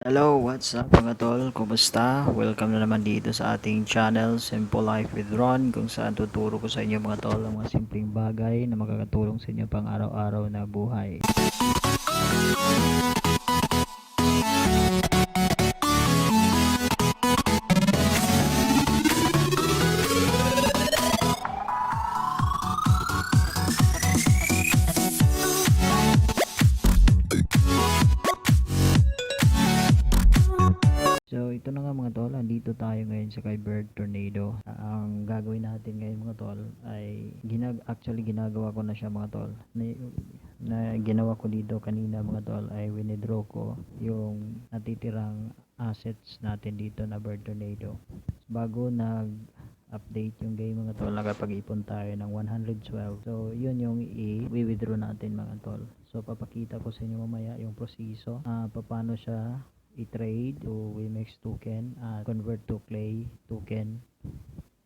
Hello, what's up mga tol? Kumusta? Welcome na naman dito sa ating channel, Simple Life with Ron, kung saan tuturo ko sa inyo mga tol ang mga simpleng bagay na makakatulong sa inyo pang araw-araw na buhay. So ito na nga mga tol, andito tayo ngayon sa kay Bird Tornado. Ang gagawin natin ngayon mga tol ay actually ginagawa ko na siya mga tol. Na ginawa ko dito kanina mga tol ay winidraw ko yung natitirang assets natin dito na Bird Tornado. Bago update yung game mga tol, nakapag-ipon tayo ng 112. So yun yung i-withdraw natin mga tol. So papakita ko sa inyo mamaya yung proseso, paano siya i-trade to Wimex token at convert to Clay token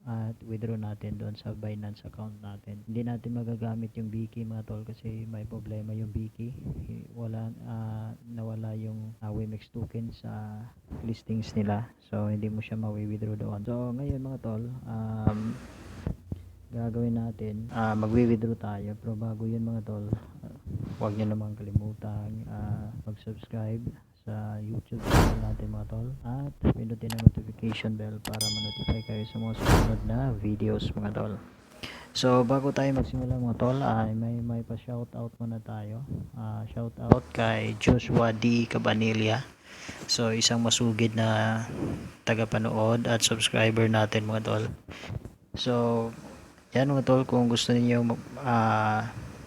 at withdraw natin doon sa Binance account natin. Hindi natin magagamit yung Biki mga tol kasi may problema yung Biki. Nawala yung Wimex token sa listings nila. So hindi mo siya mawi-withdraw doon. So ngayon mga tol, gagawin natin, magwi-withdraw tayo, pero bago yun mga tol, huwag nyo naman kalimutan mag-subscribe sa YouTube channel natin mga tol at pinutin ang notification bell para ma-notify kayo sa mga susunod na videos mga tol. So bago tayo magsimula mga tol, may pa-shoutout muna tayo. Shoutout kay Joshua D. Cabanilla. So isang masugid na tagapanood at subscriber natin mga tol. So yan mga tol, kung gusto niyo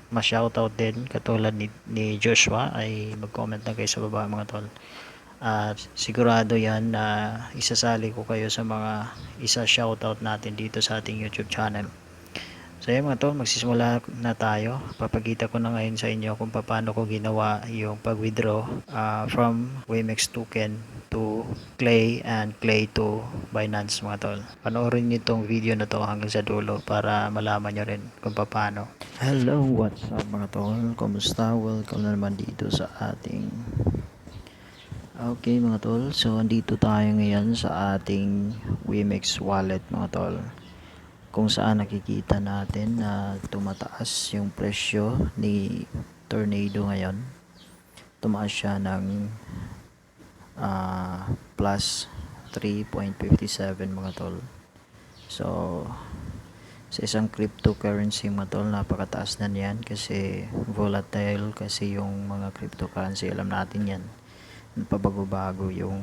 ma-shoutout din katulad ni Joshua ay mag-comment lang kayo sa baba mga tol. At sigurado yan na isasali ko kayo sa mga isa-shoutout natin dito sa ating YouTube channel. So yan mga tol, magsisimula na tayo. Papakita ko na ngayon sa inyo kung paano ko ginawa yung pag-withdraw from Wimex token to Clay and Clay to Binance mga tol. Panoorin nyo itong video na to hanggang sa dulo para malaman nyo rin kung paano. Hello, what's up mga tol? Kumusta? Welcome na naman dito sa ating mga tol. So andito tayo ngayon sa ating Wimex wallet mga tol, kung saan nakikita natin na tumataas yung presyo ni Tornado ngayon. Tumaas siya ng plus 3.57 mga tol. So sa isang cryptocurrency mga tol, napakataas na niyan kasi volatile kasi yung mga cryptocurrency, alam natin yan, pabago-bago yung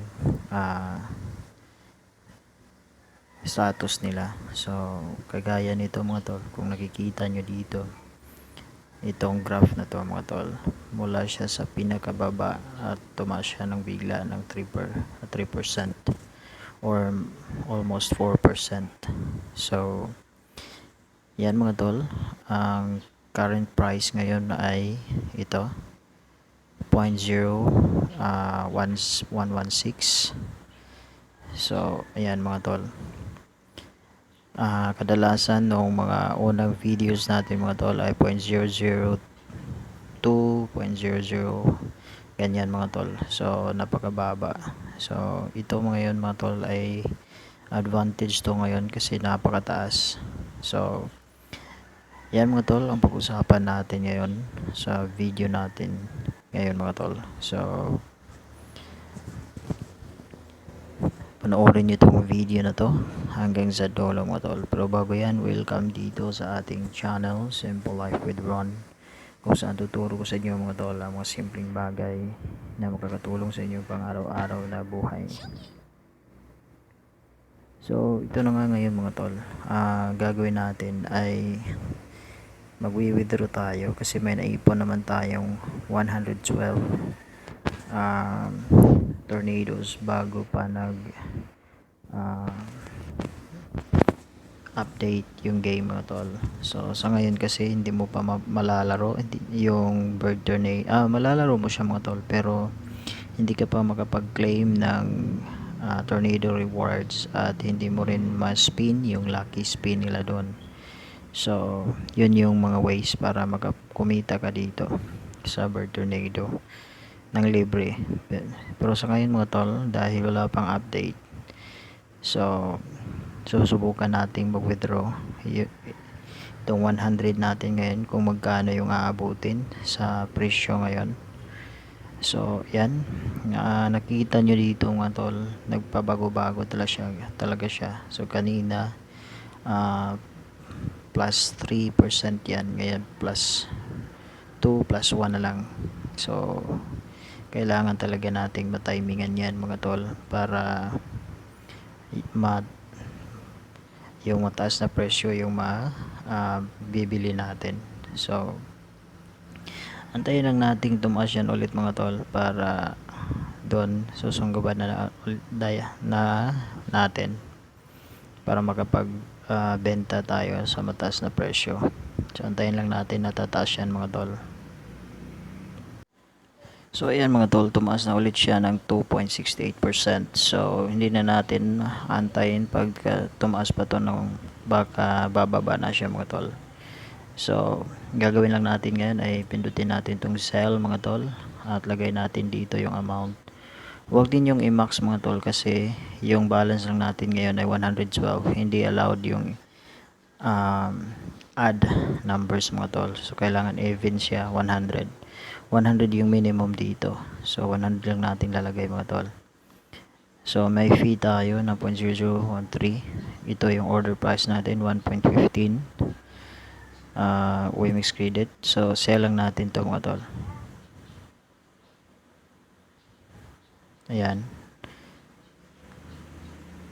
status nila. So kagaya nito mga tol, kung nakikita nyo dito itong graph na to mga tol, mula siya sa pinakababa at tumaas siya ng bigla ng 3% or almost 4%. So yan mga tol, ang current price ngayon ay ito 0.0116. So ayan mga tol, kadalasan nung mga unang videos natin mga tol ay 0.002, 0.00 ganyan mga tol. So napakababa. So ito ngayon mga tol ay advantage to ngayon kasi napakataas. So yan mga tol ang pag-usapan natin ngayon sa video natin ngayon mga tol. So panoorin nyo itong video na to hanggang sa dulo mga tol. Pero bago yan, welcome dito sa ating channel, Simple Life with Ron, kung saan tuturo ko sa inyo mga tol ang mga simpleng bagay na makakatulong sa inyo pang araw-araw na buhay. So ito na nga ngayon mga tol, gagawin natin ay magwi-withdraw tayo kasi may naipon naman tayong 112 tornadoes bago pa update yung game mga tol. So sa ngayon kasi hindi mo pa malalaro yung Bird Tornado. Malalaro mo siya mga tol pero hindi ka pa makapag-claim ng tornado rewards at hindi mo rin ma-spin yung lucky spin nila doon. So yun yung mga ways para kumita ka dito sa Bird Tornado. ng libre. Pero sa ngayon mga tol, dahil wala pang update, so susubukan nating mag-withdraw itong 100 natin ngayon kung magkano yung aabutin sa presyo ngayon. So yan, nakita nyo dito mga tol, nagpabago-bago talaga siya. So kanina plus 3% yan, ngayon plus 2 plus 1 na lang. So kailangan talaga nating matimingan yan mga tol para yung mataas na presyo yung bibili natin. So antayin lang nating tumaas yan ulit mga tol para doon susunggaban na natin para makapag benta tayo sa mataas na presyo. So antayin lang natin na tataas yan mga tol. So ayan mga tol, tumaas na ulit siya ng 2.68%. So hindi na natin antayin pag tumaas pa to ng baka bababa na siya mga tol. So gagawin lang natin ngayon ay pindutin natin tong sell mga tol at lagay natin dito yung amount. Huwag din yung i-max mga tol kasi yung balance lang natin ngayon ay 112. Hindi allowed yung add numbers mga tol. So kailangan even siya 100 yung minimum dito. So 100 lang natin lalagay mga tol. So may fee tayo na 0.0013. Ito yung order price natin 1.15 Wemex credit. So sell lang natin to mga tol. Ayan,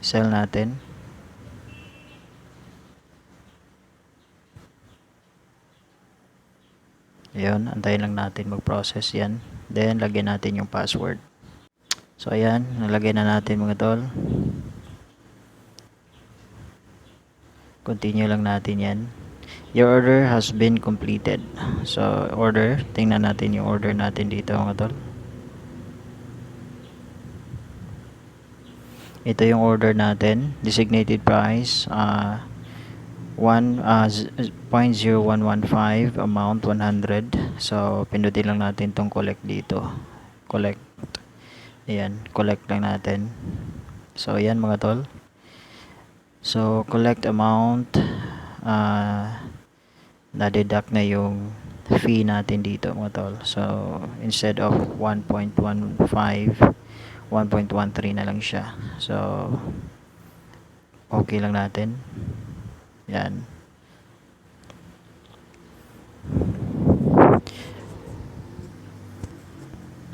sell natin. Ayun, antayin lang natin mag-process yan. Then, lagyan natin yung password. So, ayan, nalagay na natin mga tol. Continue lang natin yan. Your order has been completed. So, order. Tingnan natin yung order natin dito mga tol. Ito yung order natin. Designated price. 0.0115 amount 100. So pindutin lang natin tong collect dito, collect. Ayan, collect lang natin. So ayan mga tol, so collect amount, na-deduct na yung fee natin dito mga tol. So instead of 1.15 1.13 na lang siya. So okay lang natin. Yan.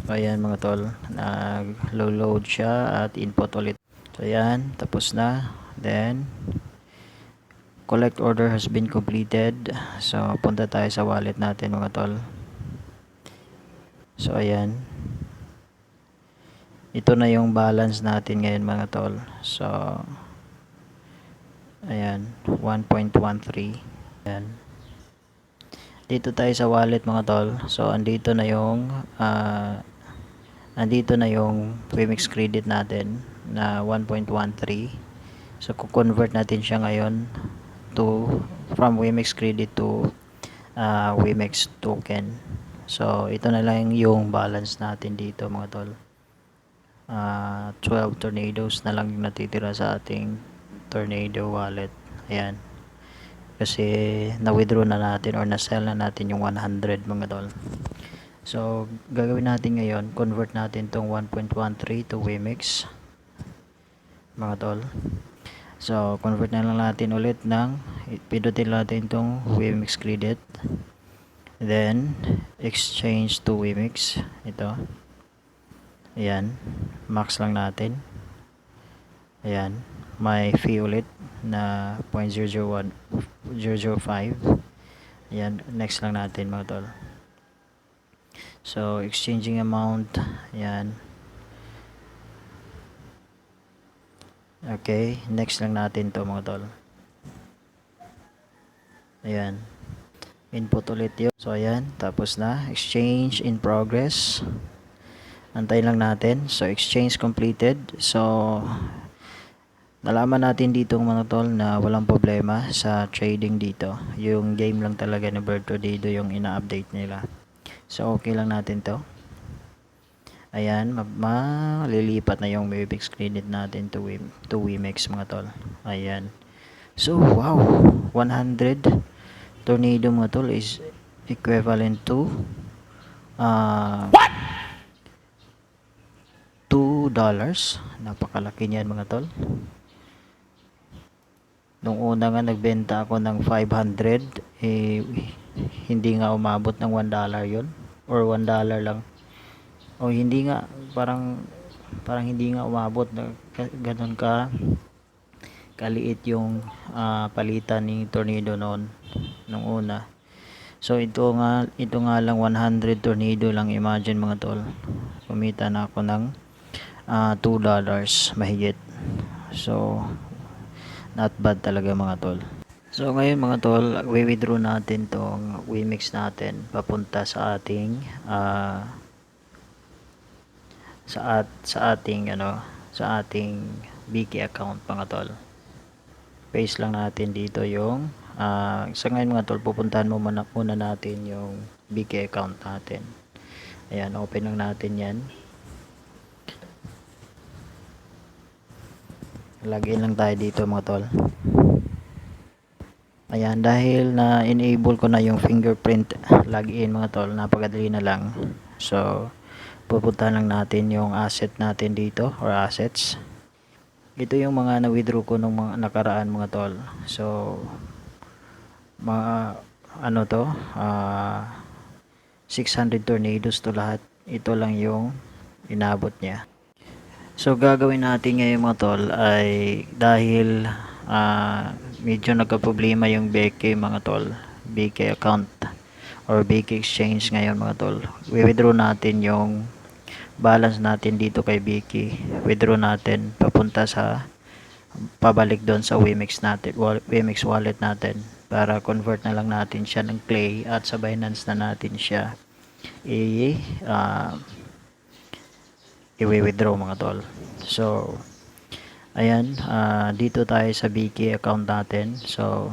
So ayan mga tol, nag-load siya at input ulit. So ayan, tapos na. Then collect order has been completed. So punta tayo sa wallet natin mga tol. So ayan, ito na yung balance natin ngayon mga tol. So ayan, 1.13. Ayan, dito tayo sa wallet mga tol. So andito na yung Wemex credit natin na 1.13. So ku-convert natin siya ngayon from Wemex credit to Wemex token. So ito na lang yung balance natin dito mga tol. 12 tornadoes na lang natitira sa ating tornado wallet. Ayan, kasi na-withdraw na natin or na-sell na natin yung 100 mga tol. So gagawin natin ngayon, convert natin tong 1.13 to Wemex mga tol. So convert na lang natin ulit ng, pindutin natin tong Wemex credit, then exchange to Wemex. Ito, ayan, max lang natin. Ayan, may fee ulit na 0.005. Ayan, next lang natin mga tol. So exchanging amount, ayan. Okay, next lang natin to mga tol. Ayan, input ulit yun. So ayan, tapos na. Exchange in progress. Antayin lang natin. So exchange completed. So nalaman natin dito mga tol na walang problema sa trading dito. Yung game lang talaga ni Bird Tornado yung ina-update nila. So okay lang natin to. Ayan, malilipat na yung Mavix Grenade natin to Wimex mga tol. Ayan. So, wow, 100 tornado mga tol is equivalent to uh, $2. Napakalaki niyan mga tol. Nung una nga nagbenta ako ng 500, hindi nga umabot ng $1 yon or $1 lang. O hindi nga, parang hindi nga umabot na ganun kaliit yung palitan ni tornado noon nung una. So ito nga lang 100 tornado lang, imagine mga tol. Kumita na ako ng $2 mahigit. So not bad talaga mga tol. So ngayon mga tol, withdraw natin tong Wimix natin papunta sa ating sa ating BK account mga tol. Paste lang natin dito yung sa ngayon mga tol, pupuntahan muna natin yung BK account natin. Ayan, open lang natin yan. Login lang tayo dito mga tol. Ayan, dahil na enable ko na yung fingerprint login mga tol, napakadali na lang. So pupuntahan lang natin yung asset natin dito or assets. Ito yung mga na-withdraw ko nung mga nakaraan mga tol. So mga 600 tornadoes to lahat. Ito lang yung inabot niya. So gagawin natin ngayon mga tol ay dahil medyo nagka-problema yung BK mga tol, BK account or BK exchange ngayon mga tol. I-withdraw natin yung balance natin dito kay BK. Withdraw natin papunta sa pabalik doon sa Wimix natin, Wimix wallet natin, para convert na lang natin siya ng Clay at sa Binance na natin siya i-withdraw mga tol. So ayan, dito tayo sa BK account natin. So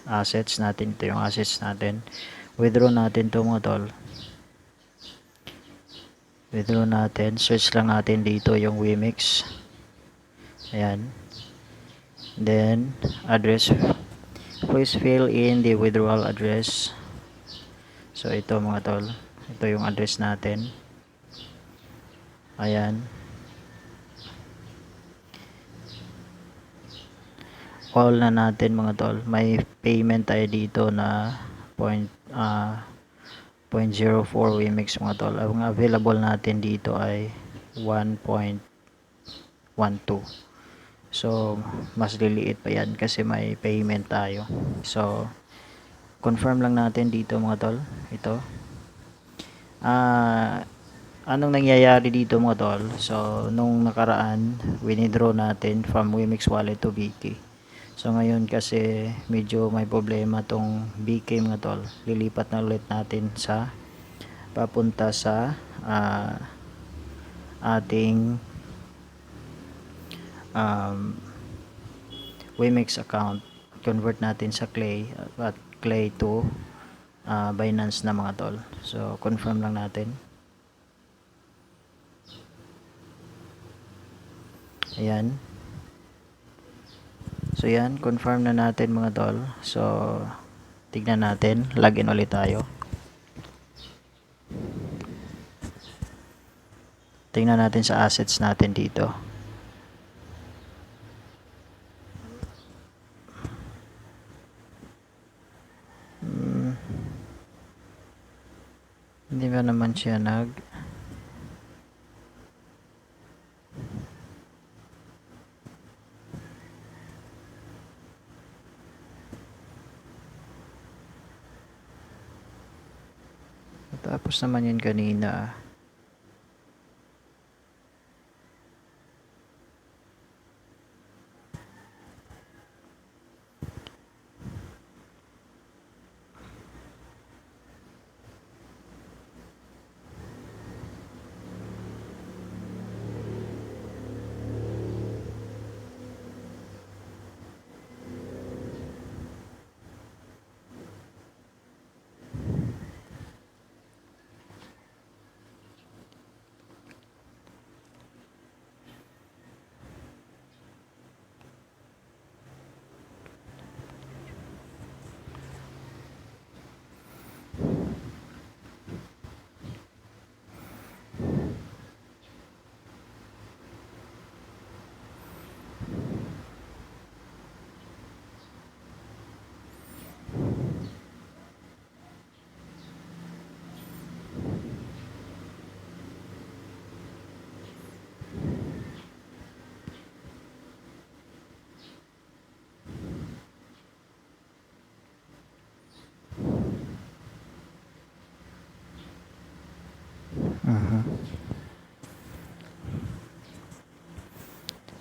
assets natin, ito yung assets natin. Withdraw natin to mga tol. Withdraw natin, search lang natin dito yung Wimix. Ayan. Then address, please fill in the withdrawal address. So ito mga tol, ito yung address natin. Ayan. All na natin mga tol. May payment tayo dito na 0.04 Wimix mga tol. Ang available natin dito ay 1.12. So mas liliit pa yan kasi may payment tayo. So confirm lang natin dito mga tol. Ito. Anong nangyayari dito mga tol? So nung nakaraan, withdraw natin from Wimix wallet to BK. So ngayon kasi medyo may problema tong BK mga tol. Lilipat na ulit natin sa papunta sa ating Wimix account. Convert natin sa Clay at Clay to Binance na mga tol. So confirm lang natin. Ayan. So yan, confirm na natin mga tol. So tignan natin, login ulit tayo. Tingnan natin sa assets natin dito. Hindi ba naman siya tapos naman yun kanina.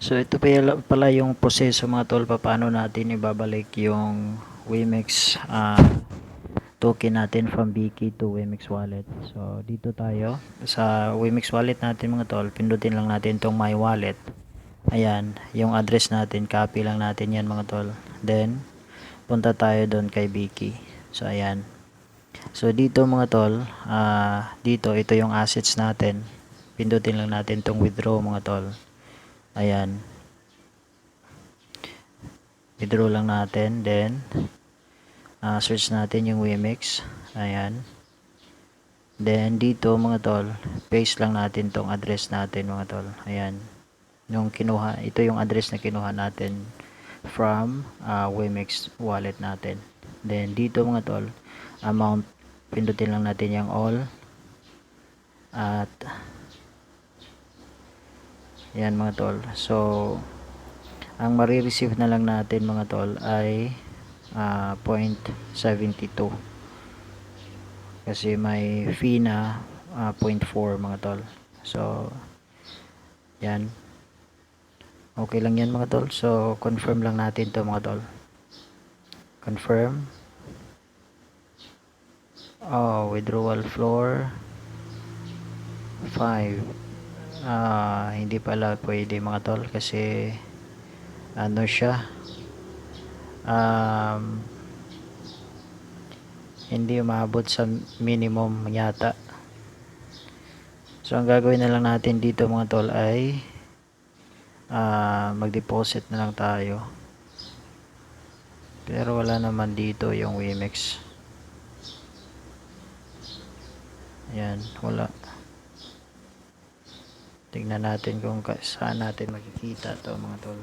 So ito pala yung proseso mga tol, paano natin ibabalik yung Wemex token natin from Biki to Wemex wallet. So dito tayo sa Wemex wallet natin mga tol, pindutin lang natin tong my wallet. Ayan, yung address natin, copy lang natin yan mga tol. Then punta tayo doon kay Biki. So ayan. So dito mga tol, dito ito yung assets natin. Pindutin lang natin tong withdraw mga tol. Ayan. Withdraw lang natin, then search natin yung Wemex. Ayan. Then dito mga tol, paste lang natin tong address natin mga tol. Ayan. Yung kinuha, ito yung address na kinuha natin from Wemex wallet natin. Then dito mga tol, amount, pindutin lang natin yung all. At yan mga tol. So ang marireceive na lang natin mga tol ay 0.72 kasi may fee na 0.4 mga tol. So yan, okay lang yan mga tol. So confirm lang natin to mga tol. Confirm. Withdrawal floor 5. Hindi pala pwede mga tol kasi ano siya, hindi umabot sa minimum yata. So ang gagawin na lang natin dito mga tol ay mag-deposit na lang tayo, pero wala naman dito yung Wemex. Ayan, wala. Tingnan natin kung saan natin makikita to mga tol.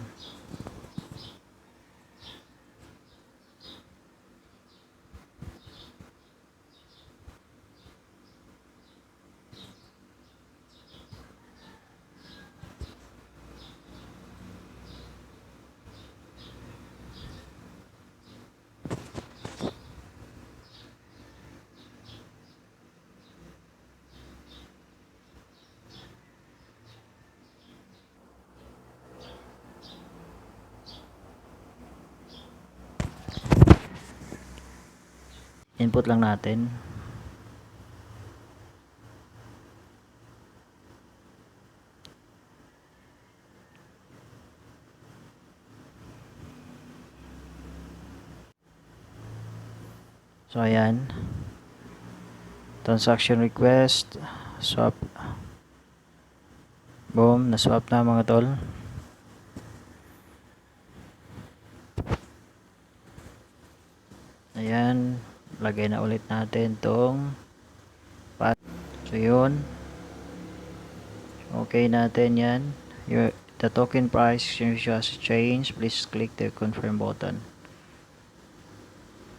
Input lang natin. So ayan, transaction request, swap, boom, na swap na mga tol. Ayan, lagay na ulit natin tong path. So yun, okay natin yan. The token price just change, please click the confirm button.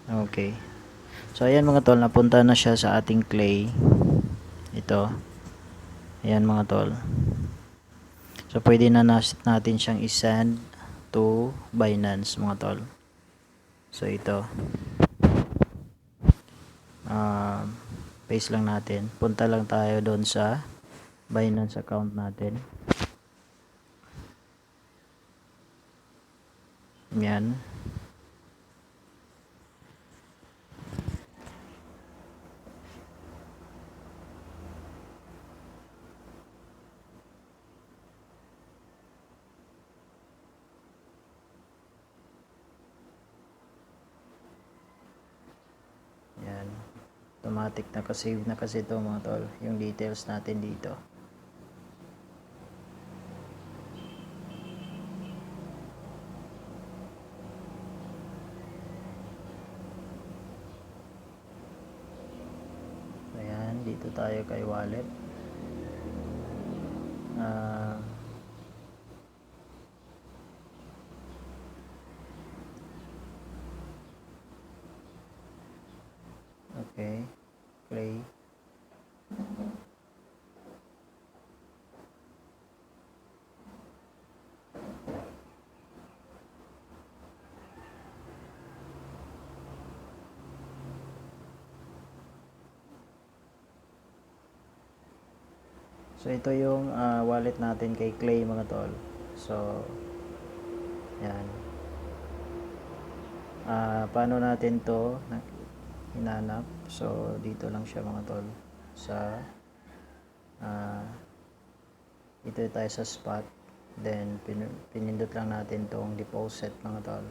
Okay, so ayan mga tol, napunta na siya sa ating clay. Ito, ayan mga tol. So pwede na natin siyang isend to Binance mga tol. So ito, paste lang natin, punta lang tayo doon sa Binance account natin. Yan. Yan. Automatic nakasave na kasi ito mga tol, yung details natin dito. Ayan, dito tayo kay wallet. Okay, play. So ito yung wallet natin kay Clay mga tol. So yan, paano natin to hinanap? So dito lang siya mga tol, sa dito tayo sa spot, then pinindot lang natin tong deposit mga tol,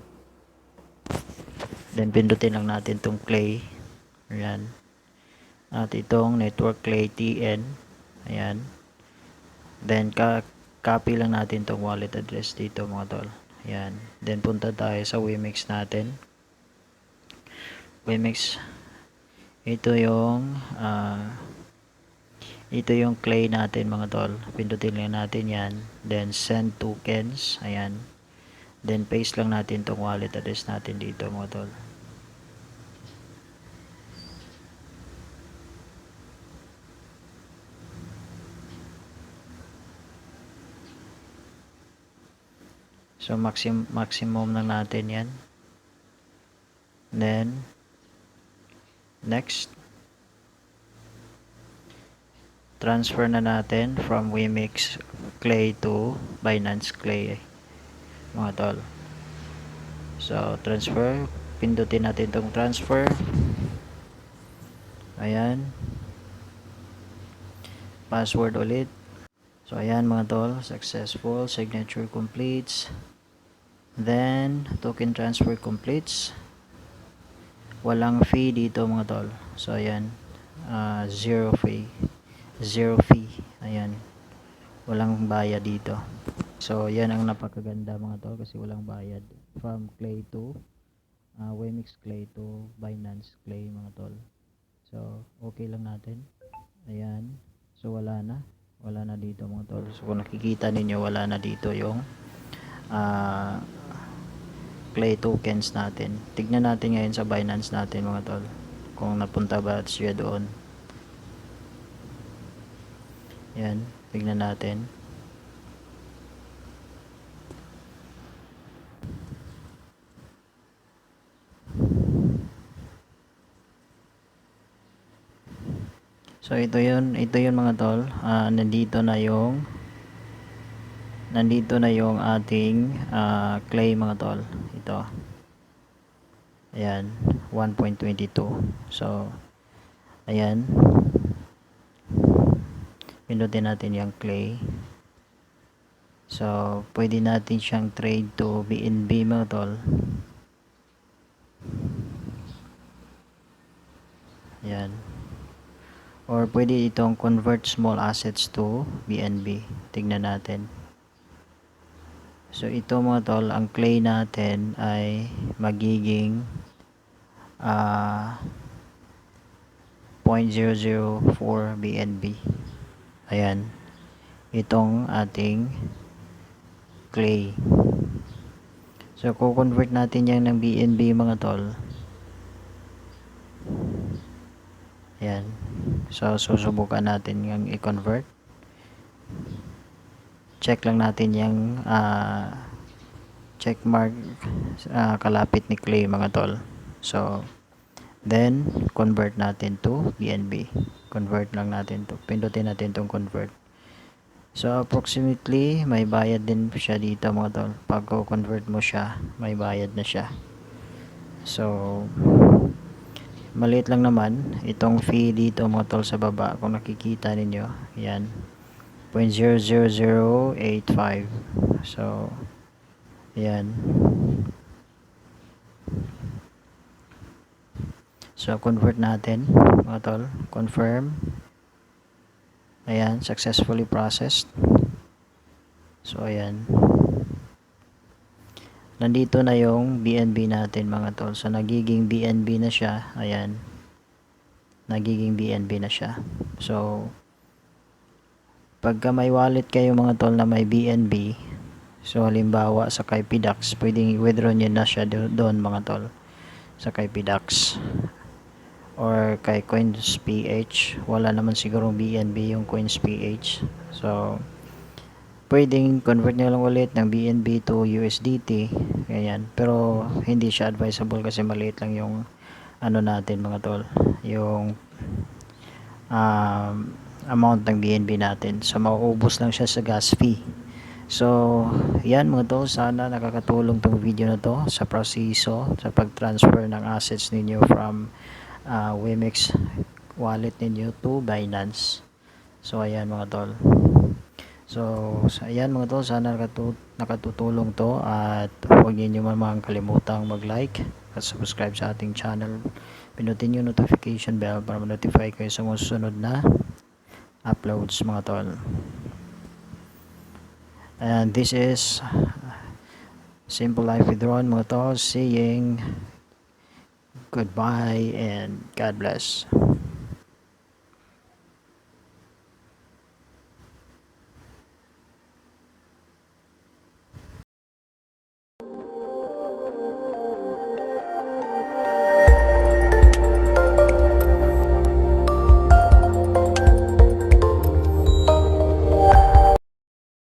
then pindutin lang natin tong clay, ayan, at itong network clay TN, ayan, then copy lang natin tong wallet address dito mga tol, ayan, then punta tayo sa Wemix natin. Wemix, ito yung clay natin mga tol, pindutin lang natin yan, then send tokens, ayan, then paste lang natin tong wallet address natin dito mga tol. So maximum lang natin yan, then next, transfer na natin from Wemix Clay to Binance Clay mga tol. So transfer, pindutin natin tong transfer, ayan, password ulit. So ayan mga tol, successful, signature completes, then token transfer completes, walang fee dito mga tol. So ayan, zero fee, ayan, walang bayad dito. So yan ang napakaganda mga tol, kasi walang bayad from Clay to Wemix Clay to Binance Clay mga tol. So okay lang natin, ayan. So wala na dito mga tol. So kung nakikita ninyo, wala na dito yung Clay tokens natin. Tignan natin ngayon sa Binance natin mga tol, kung napunta ba siya doon. Yan, tignan natin. So ito yun mga tol, nandito na yung ating clay mga tol. Ito, ayan, 1.22. so ayan, pindutin natin yung clay. So pwede natin siyang trade to BNB mga tol. Ayan, or pwede itong convert small assets to BNB. Tignan natin. So ito mga tol, ang clay natin ay magiging 0.004 BNB. Ayan, itong ating clay. So ko-convert natin yan ng BNB mga tol. Ayan, so susubukan natin yung i-convert. Check lang natin yung check mark kalapit ni clay mga tol. So then convert natin to BNB. Convert lang natin to, pindutin natin tong convert. So approximately may bayad din siya dito mga tol. Pag convert mo siya, may bayad na siya. So maliit lang naman itong fee dito mga tol sa baba, kung nakikita ninyo. Yan, 0.00085. So yan, so convert natin mga tol, confirm. Ayan, successfully processed. So ayan, nandito na yung BNB natin mga tol. So nagiging BNB na siya. Ayan, nagiging BNB na siya. So pagka may wallet kayo mga tol na may BNB, so halimbawa sa kay PDAX, pwedeng i-withdraw nyo na siya doon mga tol, sa kay PDAX or kay CoinsPH. Wala naman siguro BNB yung CoinsPH, so pwedeng convert nyo lang ulit ng BNB to USDT. Ganyan, pero hindi siya advisable kasi maliit lang yung ano natin mga tol, yung amount ng BNB natin. So mauubos lang siya sa gas fee. So, yan mga tol, sana nakakatulong tong video na to sa proseso sa pag-transfer ng assets ninyo from Wemex wallet ninyo to Binance. So, ayan mga tol. So, ayan mga tol, sana nakatutulong to, at huwag niyo naman kalimutang mag-like at subscribe sa ating channel. Pinutin yung notification bell para ma-notify kayo sa mga susunod na uploads mga tol. And this is Simple Life with Ron mga tol, saying goodbye and God bless.